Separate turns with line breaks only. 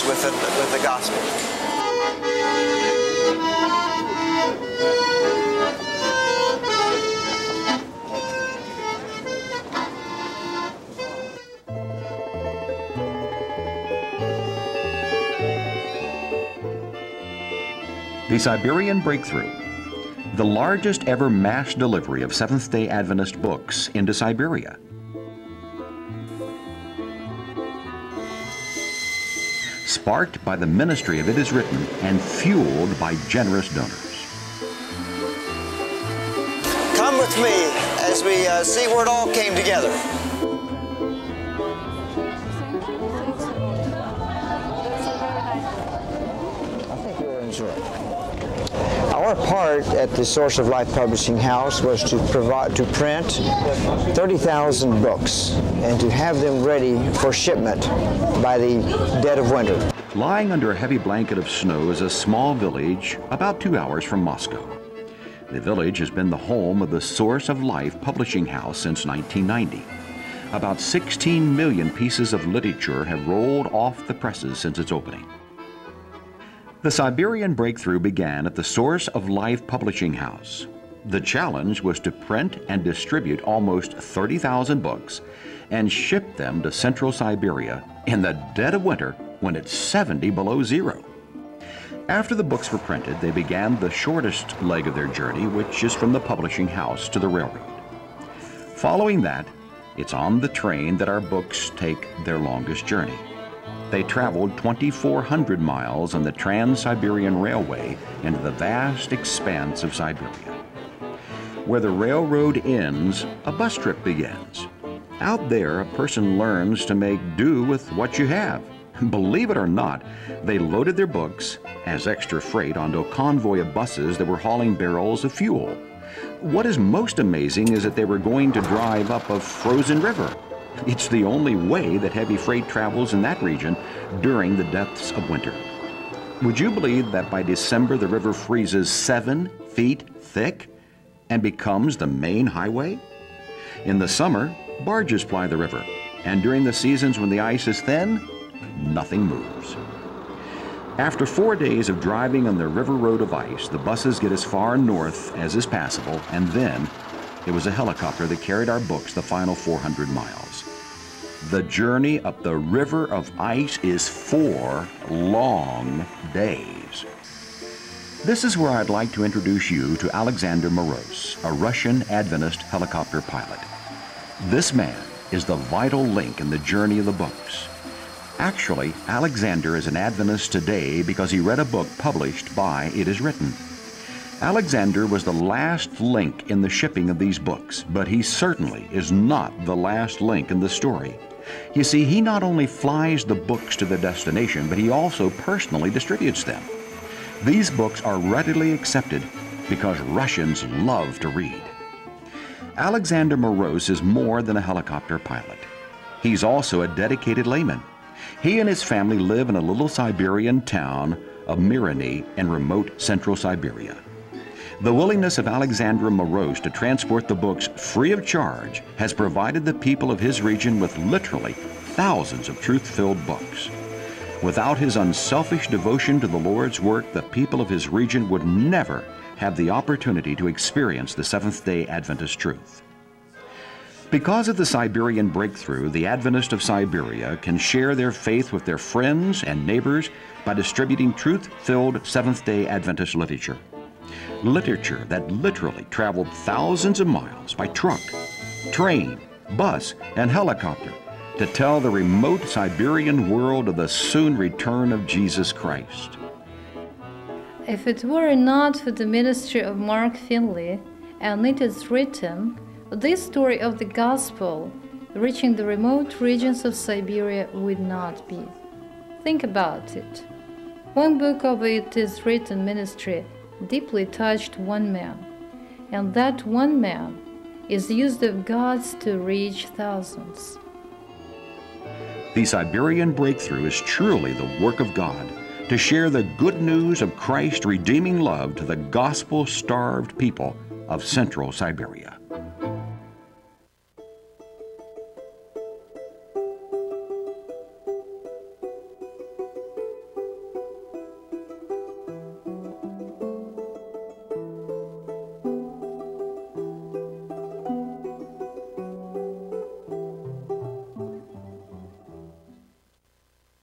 is with the gospel.
The Siberian Breakthrough, the largest ever mass delivery of Seventh-day Adventist books into Siberia. Sparked by the ministry of It Is Written and fueled by generous donors.
Come with me as we see where it all came together. I think you'll enjoy it. Our part at the Source of Life Publishing House was to print 30,000 books and to have them ready for shipment by the dead of winter.
Lying under a heavy blanket of snow is a small village about 2 hours from Moscow. The village has been the home of the Source of Life Publishing House since 1990. About 16 million pieces of literature have rolled off the presses since its opening. The Siberian Breakthrough began at the Source of Life Publishing House. The challenge was to print and distribute almost 30,000 books and ship them to central Siberia in the dead of winter when it's 70 below zero. After the books were printed, they began the shortest leg of their journey, which is from the publishing house to the railroad. Following that, it's on the train that our books take their longest journey. They traveled 2,400 miles on the Trans-Siberian Railway into the vast expanse of Siberia. Where the railroad ends, a bus trip begins. Out there, a person learns to make do with what you have. Believe it or not, they loaded their books as extra freight onto a convoy of buses that were hauling barrels of fuel. What is most amazing is that they were going to drive up a frozen river. It's the only way that heavy freight travels in that region during the depths of winter. Would you believe that by December the river freezes 7 feet thick and becomes the main highway? In the summer, barges ply the river, and during the seasons when the ice is thin, nothing moves. After 4 days of driving on the river road of ice, the buses get as far north as is passable, and then it was a helicopter that carried our books the final 400 miles. The journey up the river of ice is 4 long days. This is where I'd like to introduce you to Alexander Moroz, a Russian Adventist helicopter pilot. This man is the vital link in the journey of the books. Actually, Alexander is an Adventist today because he read a book published by It Is Written. Alexander was the last link in the shipping of these books, but he certainly is not the last link in the story. You see, he not only flies the books to their destination, but he also personally distributes them. These books are readily accepted because Russians love to read. Alexander Moroz is more than a helicopter pilot. He's also a dedicated layman. He and his family live in a little Siberian town of Mirny in remote central Siberia. The willingness of Alexander Moroz to transport the books free of charge has provided the people of his region with literally thousands of truth-filled books. Without his unselfish devotion to the Lord's work, the people of his region would never have the opportunity to experience the Seventh-day Adventist truth. Because of the Siberian Breakthrough, the Adventists of Siberia can share their faith with their friends and neighbors by distributing truth-filled Seventh-day Adventist literature. Literature that literally traveled thousands of miles by truck, train, bus, and helicopter to tell the remote Siberian world of the soon return of Jesus Christ.
If it were not for the ministry of Mark Finley and It Is Written, this story of the gospel reaching the remote regions of Siberia would not be. Think about it. One book of It Is Written ministry deeply touched one man, and that one man is used of God to reach thousands.
The Siberian Breakthrough is truly the work of God to share the good news of Christ's redeeming love to the gospel-starved people of central Siberia.